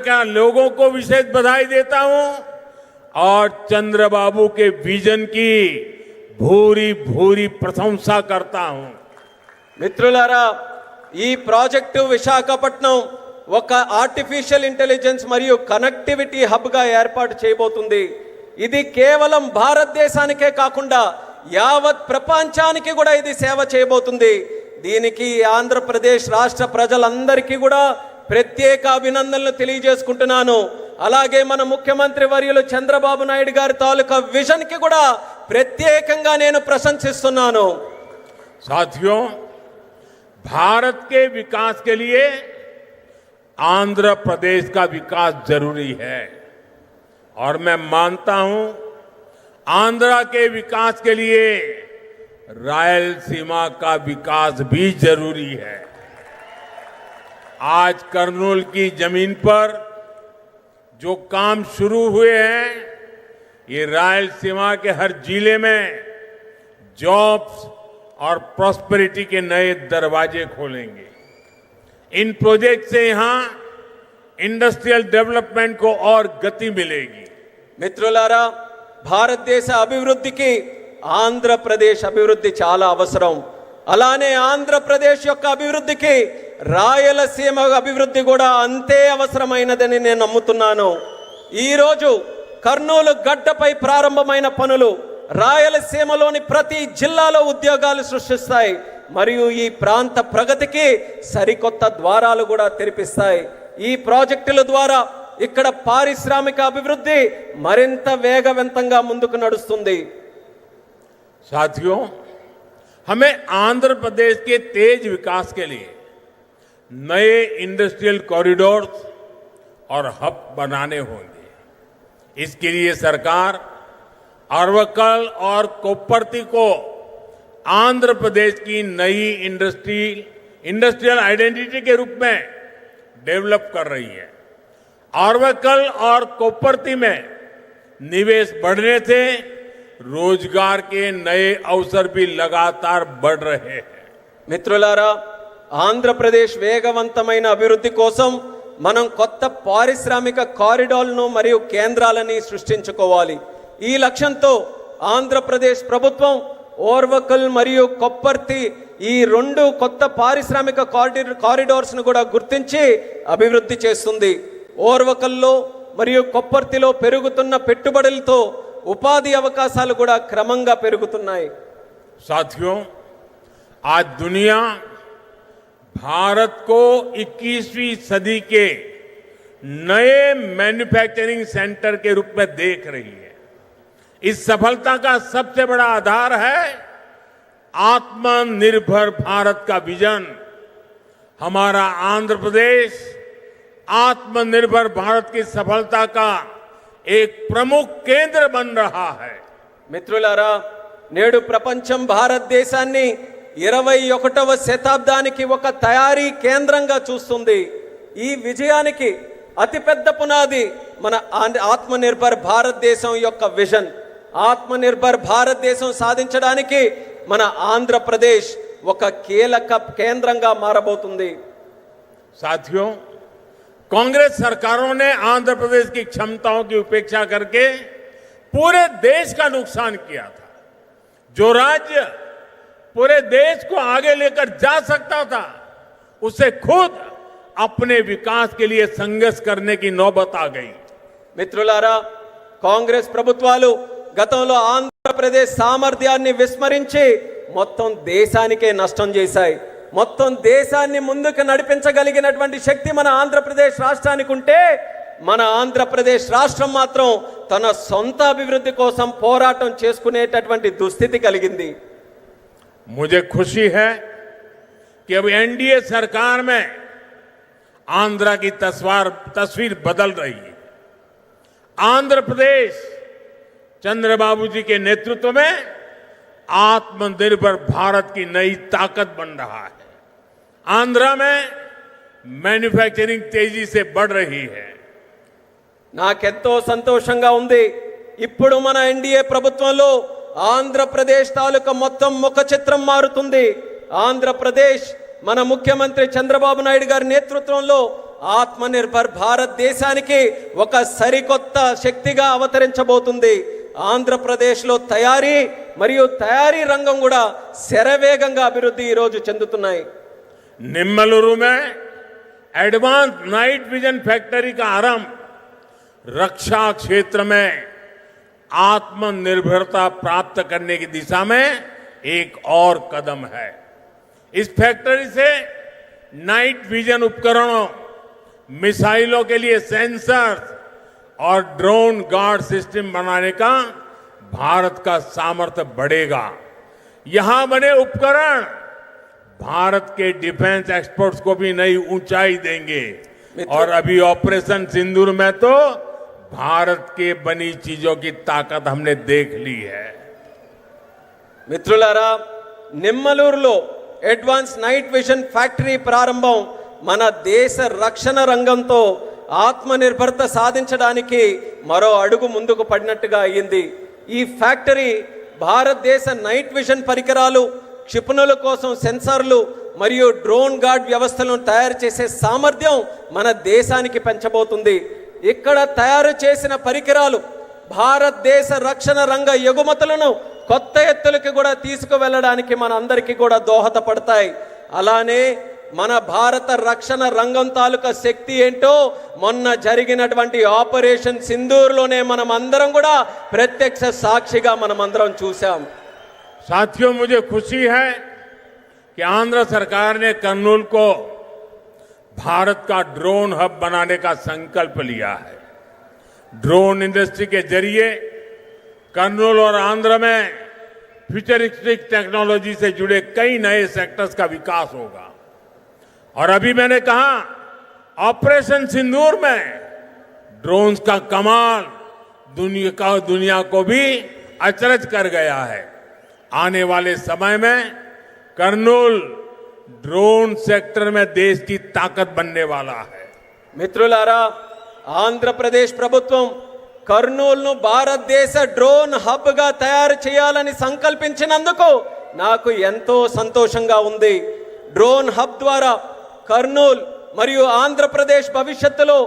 का लोगों को विशेष बधाई देता हूं और चंद्रबाबू के विजन की भूरी भूरी प्रशंसा करता हूं। మిత్రులారా, ఈ ప్రాజెక్టు విశాఖపట్నం ఒక ఆర్టిఫిషియల్ ఇంటెలిజెన్స్ మరియు కనెక్టివిటీ హబ్ గా ఏర్పాటు చేయబోతుంది. ఇది కేవలం భారతదేశానికే కాకుండా యావత్ ప్రపంచానికి కూడా ఇది సేవ చేయబోతుంది. దీనికి ఆంధ్రప్రదేశ్ రాష్ట్ర ప్రజలందరికీ కూడా ప్రత్యేక అభినందనలు తెలియజేసుకుంటున్నాను. అలాగే మన ముఖ్యమంత్రి వర్యులు చంద్రబాబు నాయుడు గారి తాలూకా విజన్ కి కూడా ప్రత్యేకంగా నేను ప్రశంసిస్తున్నాను. साथियों, भारत के विकास के लिए आंध्र प्रदेश का विकास जरूरी है और मैं मानता हूं आंध्र के विकास के लिए रायलसीमा का विकास भी जरूरी है। आज कर्नूल की जमीन पर जो काम शुरू हुए हैं, ये रायलसीमा के हर जिले में जॉब्स और प्रॉस्पेरिटी के नए दरवाजे खोलेंगे। इन प्रोजेक्ट से यहां इंडस्ट्रियल डेवलपमेंट को और गति मिलेगी। మిత్రులారా, భారతదేశ అభివృద్ధికి ఆంధ్రప్రదేశ్ అభివృద్ధి చాలా అవసరం. అలానే ఆంధ్రప్రదేశ్ యొక్క అభివృద్ధికి రాయలసీమ అభివృద్ధి కూడా అంతే అవసరమైనదని నేను నమ్ముతున్నాను. ఈరోజు కర్నూలు గడ్డపై ప్రారంభమైన పనులు రాయలసీమలోని ప్రతి జిల్లాలో ఉద్యోగాలు సృష్టిస్తాయి మరియు ఈ ప్రాంత ప్రగతికి సరికొత్త ద్వారాలు కూడా తెరిపిస్తాయి. ఈ ప్రాజెక్టుల ద్వారా ఇక్కడ పారిశ్రామిక అభివృద్ధి మరింత వేగవంతంగా ముందుకు నడుస్తుంది. साथियों, हमें आंध्र प्रदेश के तेज विकास के लिए नए इंडस्ट्रियल कॉरिडोर्स और हब बनाने होंगे. इसके लिए सरकार अरवक्कल और कोप्परती को आंध्र प्रदेश की नई इंडस्ट्रियल आइडेंटिटी के रूप में डेवलप कर रही है. अरवक्कल और कोप्परती में निवेश बढ़ने से रोजगार के नए अवसर भी लगातार बढ़ रहे हैं. మిత్రులారా, ఆంధ్రప్రదేశ్ వేగవంతమైన అభివృద్ధి కోసం మనం కొత్త పారిశ్రామిక కారిడార్లను మరియు కేంద్రాలని సృష్టించుకోవాలి. ఈ లక్ష్యంతో ఆంధ్రప్రదేశ్ ప్రభుత్వం ఓర్వకల్ మరియు కొప్పర్తి ఈ రెండు కొత్త పారిశ్రామిక కారిడార్స్ ను కూడా గుర్తించి అభివృద్ధి చేస్తుంది. ఓర్వకల్లో మరియు కొప్పర్తిలో పెరుగుతున్న పెట్టుబడులతో ఉపాధి అవకాశాలు కూడా క్రమంగా పెరుగుతున్నాయి. साथियों, आज दुनिया भारत को 21वीं सदी के नए मैन्युफैक्चरिंग सेंटर के रूप में देख रही है. इस सफलता का सबसे बड़ा आधार है आत्मनिर्भर भारत का विजन. हमारा आंध्र प्रदेश आत्मनिर्भर भारत की सफलता का एक प्रमुख केंद्र बन रहा है. మిత్రులారా, నేడు ప్రపంచం భారతదేశాన్ని 21వ శతాబ్దానికి ఒక తయారీ కేంద్రంగా చూస్తుంది. ఈ విజయానికి అతిపెద్ద పునాది మన ఆత్మనిర్భర్ భారతదేశం యొక్క విజన్. ఆత్మనిర్భర్ భారతదేశం సాధించడానికి మన ఆంధ్రప్రదేశ్ ఒక కీలక కేంద్రంగా మారబోతుంది. साथियों, कांग्रेस सरकारों ने आंध्र प्रदेश की क्षमताओं की उपेक्षा करके पूरे देश का नुकसान किया था. जो राज्य पूरे देश को आगे लेकर जा सकता था, उसे खुद अपने विकास के लिए संघर्ष करने की नौबत आ गई. మిత్రులారా, కాంగ్రెస్ ప్రభుత్వాలు గతంలో ఆంధ్రప్రదేశ్ సామర్థ్యాన్ని విస్మరించి మొత్తం దేశానికే నష్టం చేశాయి. మొత్తం దేశాన్ని ముందుకు నడిపించగలిగినటువంటి శక్తి మన ఆంధ్రప్రదేశ్ రాష్ట్రానికి ఉంటే, మన ఆంధ్రప్రదేశ్ రాష్ట్రం మాత్రం తన సొంత అభివృద్ధి కోసం పోరాటం చేసుకునేటటువంటి దుస్థితి కలిగింది. मुझे खुशी है कि अब एनडीए सरकार में आंध्र की तस्वीर बदल रही है. आंध्र प्रदेश चंद्रबाबू जी के नेतृत्व में आत्मनिर्भर भारत की नई ताकत बन रहा है. आंध्र में मैन्युफैक्चरिंग तेजी से बढ़ रही है. నాకెంతో సంతోషంగా ఉంది. ఇప్పుడు మన ఎన్డీఏ ప్రభుత్వంలో ఆంధ్రప్రదేశ్ తాలూకా మొత్తం ముఖ చిత్రం మారుతుంది. ఆంధ్రప్రదేశ్ మన ముఖ్యమంత్రి చంద్రబాబు నాయుడు గారి నేతృత్వంలో ఆత్మనిర్భర్ భారతదేశానికి ఒక సరికొత్త శక్తిగా అవతరించబోతుంది. ఆంధ్రప్రదేశ్లో తయారీ మరియు తయారీ రంగం కూడా శరవేగంగా అభివృద్ధి ఈ రోజు చెందుతున్నాయి. निम्मलुरु में एडवांस नाइट विजन फैक्ट्री का आरंभ रक्षा क्षेत्र में आत्मनिर्भरता प्राप्त करने की दिशा में एक और कदम है. इस फैक्ट्री से नाइट विजन उपकरणों, मिसाइलों के लिए सेंसर्स और ड्रोन गार्ड सिस्टम बनाने का भारत का सामर्थ्य बढ़ेगा. यहां बने उपकरण भारत के डिफेंस एक्सपोर्ट्स को भी नई ऊंचाई देंगे. और अभी ऑपरेशन सिंदूर में तो भारत के बनी चीजों की ताकत हमने देख ली है. మిత్రులారా, నిమ్మలూరులో అడ్వాన్స్ నైట్ విజన్ ఫ్యాక్టరీ ప్రారంభం మన దేశ రక్షణ రంగంతో ఆత్మనిర్భరత సాధించడానికి మరో అడుగు ముందుకు పడినట్టుగా అయ్యింది. ఈ ఫ్యాక్టరీ భారతదేశ నైట్ విజన్ పరికరాలు, క్షిపణుల కోసం సెన్సార్లు మరియు డ్రోన్ గార్డ్ వ్యవస్థలను తయారు చేసే సామర్థ్యం మన దేశానికి పెంచబోతుంది. ఇక్కడ తయారు చేసిన పరికరాలు భారతదేశ రక్షణ రంగ ఎగుమతులను కొత్త ఎత్తులకి కూడా తీసుకువెళ్ళడానికి మన అందరికీ కూడా దోహదపడతాయి. అలానే మన భారత రక్షణ రంగం తాలూకా శక్తి ఏంటో మొన్న జరిగినటువంటి ఆపరేషన్ సింధూర్లోనే మనం అందరం కూడా ప్రత్యక్ష సాక్షిగా మనం అందరం చూసాం. साथियों, मुझे खुशी है कि आंध्र सरकार ने कर्नूल को भारत का ड्रोन हब बनाने का संकल्प लिया है. ड्रोन इंडस्ट्री के जरिए कर्नूल और आंध्र में फ्यूचरिस्टिक टेक्नोलॉजी से जुड़े कई नए सेक्टर्स का विकास होगा. और अभी मैंने कहा, ऑपरेशन सिंदूर में ड्रोन्स का कमाल दुनिया को भी अचरज कर गया है. आने वाले समय में कर्नूल ड्रोन सेक्टर में देश की ताकत बनने वाला है. మిత్రులారా, ఆంధ్రప్రదేశ్ ప్రభుత్వం కర్నూలును భారతదేశ డ్రోన్ హబ్ గా తయారు చేయాలని సంకల్పించినందుకు నాకు ఎంతో సంతోషంగా ఉంది. డ్రోన్ హబ్ ద్వారా కర్నూలు మరియు ఆంధ్రప్రదేశ్ భవిష్యత్తులో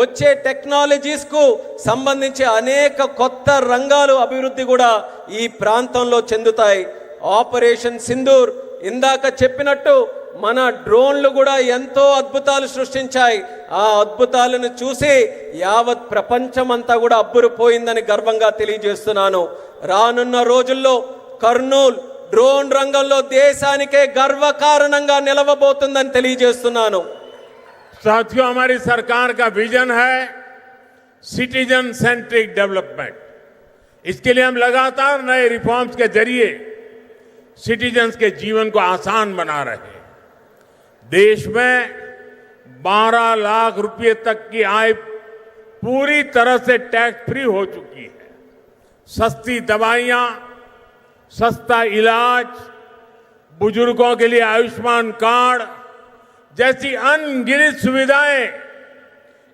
వచ్చే టెక్నాలజీస్ కు సంబంధించి అనేక కొత్త రంగాలు అభివృద్ధి కూడా ఈ ప్రాంతంలో చెందుతాయి. ఆపరేషన్ సింధూర్ ఇందాక చెప్పినట్టు మన డ్రోన్లు కూడా ఎంతో అద్భుతాలు సృష్టించాయి. ఆ అద్భుతాలను చూసి యావత్ ప్రపంచం అంతా కూడా అబ్బురుపోయిందని గర్వంగా తెలియజేస్తున్నాను. రానున్న రోజుల్లో కర్నూలు డ్రోన్ రంగంలో దేశానికే గర్వకారణంగా నిలవబోతుందని తెలియజేస్తున్నాను. साथियों, हमारी सरकार का विजन है सिटीजन सेंट्रिक डेवलपमेंट. इसके लिए हम लगातार नए रिफॉर्म्स के जरिए सिटीजन्स के जीवन को आसान बना रहे हैं. देश में 12 लाख रुपए तक की आय पूरी तरह से टैक्स फ्री हो चुकी है. सस्ती दवाइयां, सस्ता इलाज, बुजुर्गों के लिए आयुष्मान कार्ड जैसी अनगिनत सुविधाएं,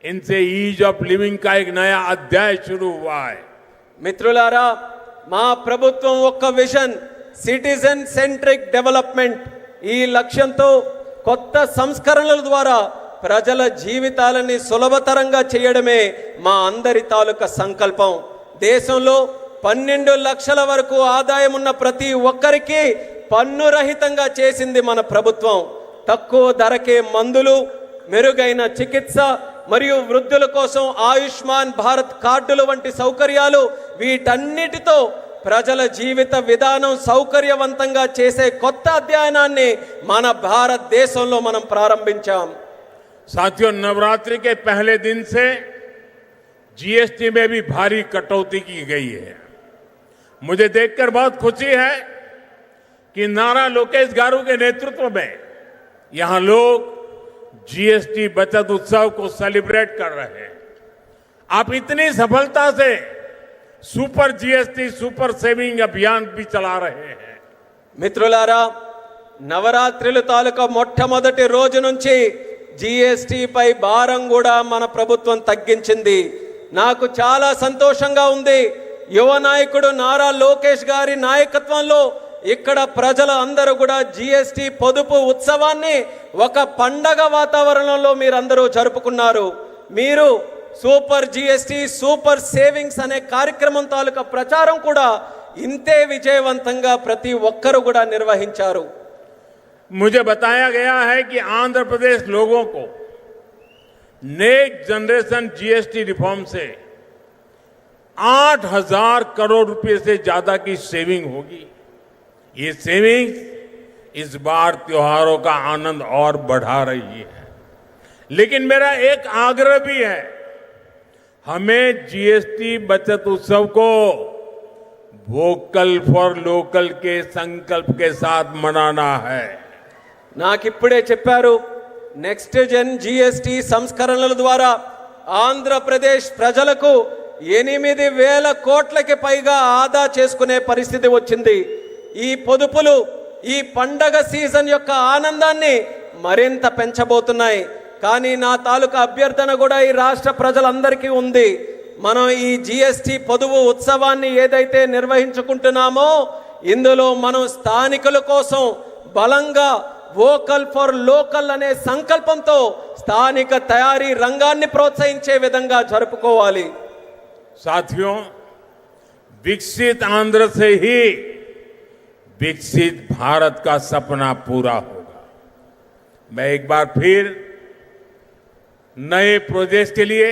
इनसे ईज ऑफ लिविंग का एक नया अध्याय शुरू हुआ है. మిత్రులారా, మా ప్రభుత్వం ఒక్క విజన్ సిటిజన్ సెంట్రిక్ డెవలప్మెంట్ ఈ లక్ష్యంతో కొత్త సంస్కరణల ద్వారా ప్రజల జీవితాలని సులభతరంగా చేయడమే మా అందరి తాలూకా సంకల్పం. దేశంలో 12 లక్షల వరకు ఆదాయం ఉన్న ప్రతి ఒక్కరికి పన్ను రహితంగా చేసింది మన ప్రభుత్వం. తక్కువ ధరకే మందులు, మెరుగైన చికిత్స మరియు వృద్ధుల కోసం ఆయుష్మాన్ భారత్ కార్డులు వంటి సౌకర్యాలు, వీటన్నిటితో ప్రజల జీవిత విధానం సౌకర్యవంతంగా చేసే కొత్త అధ్యయనాన్ని మన భారతదేశంలో మనం ప్రారంభించాం. साथियों, नवरात्रि के पहले दिन से जीएसटी में भी भारी कटौती की गई है. मुझे देखकर बहुत खुशी है कि नारा लोकेश गारू के नेतृत्व में यहां लोग जीएसटी बचत उत्सव को सेलिब्रेट कर रहे हैं. आप इतनी सफलता से सुपर जीएसटी सुपर सेविंग अभियान भी चला रहे हैं. మిత్రులారా, నవరాత్రుల తాలూకా మొట్టమొదటి రోజు నుంచి జీఎస్టీ పై భారం కూడా మన ప్రభుత్వం తగ్గించింది. నాకు చాలా సంతోషంగా ఉంది. యువ నాయకుడు నారా లోకేష్ గారి నాయకత్వంలో ఇక్కడ ప్రజలు అందరూ కూడా జిఎస్టి పొదుపు ఉత్సవాన్ని ఒక పండగ వాతావరణంలో మీరందరూ జరుపుకున్నారు. మీరు సూపర్ జిఎస్టి సూపర్ సేవింగ్స్ అనే కార్యక్రమం తాలూకా ప్రచారం కూడా ఇంతే విజయవంతంగా ప్రతి ఒక్కరు కూడా నిర్వహించారు. मुझे बताया गया है कि आंध्र प्रदेश लोगों को नेक्स्ट जनरेशन जीएसटी रिफॉर्म से 8,000 करोड़ रुपए से ज्यादा की सेविंग होगी. ये सेविंग्स इस बार त्योहारों का आनंद और बढ़ा रही है. लेकिन मेरा एक आग्रह भी है, हमें जीएसटी बचत उत्सव को वोकल फॉर लोकल के संकल्प के साथ मनाना है. నాకిప్పుడే చెప్పారు, నెక్స్ట్ జెన్ జిఎస్టి సంస్కరణల ద్వారా ఆంధ్రప్రదేశ్ ప్రజలకు 8,000 కోట్లకి పైగా ఆదా చేసుకునే పరిస్థితి వచ్చింది. ఈ పొదుపులు ఈ పండగ సీజన్ యొక్క ఆనందాన్ని మరింత పెంచబోతున్నాయి. కానీ నా తాలూకా అభ్యర్థన కూడా ఈ రాష్ట్ర ప్రజలందరికీ ఉంది. మనం ఈ జిఎస్టి పొదుపు ఉత్సవాన్ని ఏదైతే నిర్వహించుకుంటున్నామో ఇందులో మనం స్థానికుల కోసం బలంగా వోకల్ ఫర్ లోకల్ అనే సంకల్పంతో స్థానిక తయారీ రంగాన్ని ప్రోత్సహించే విధంగా జరుపుకోవాలి. साथियों, विकसित आंध्र से ही विकसित भारत का सपना पूरा होगा. मैं एक बार फिर नए प्रोजेक्ट के लिए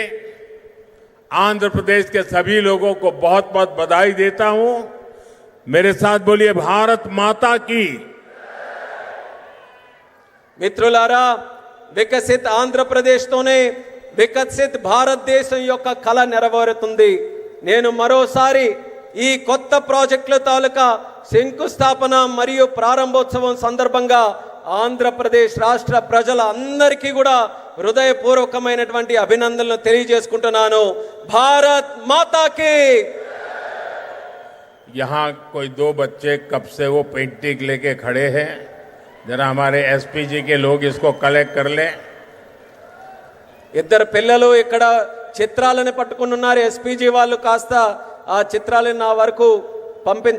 आंध्र प्रदेश के सभी लोगों को बहुत बहुत बधाई देता हूं. मेरे साथ बोलिए, भारत माता की. మిత్రులారా, వికసిత్ ఆంధ్రప్రదేశ్తోనే వికసిత్ భారతదేశం యొక్క కళ నెరవేరుతుంది. నేను మరోసారి ఈ కొత్త ప్రాజెక్టుల తాలూకా శంకుస్థాపన మరియు ప్రారంభోత్సవం సందర్భంగా ఆంధ్రప్రదేశ్ రాష్ట్ర ప్రజలందరికీ కూడా హృదయపూర్వకమైనటువంటి అభినందనలు తెలియజేసుకుంటున్నాను. భారత్ మాతాకి. यहाँ कोई 2 बच्चे कब से वो पेंटिंग लेके खड़े हैं. जरा हमारे एसपीजी के लोग इसको कलेक्ट कर लें. ఇద్దరు పిల్లలు ఇక్కడ చిత్రాలను పట్టుకుని ఉన్నారు. ఎస్పీజీ వాళ్ళు కాస్త ఆ చిత్రాలను నా వరకు పంపించారు.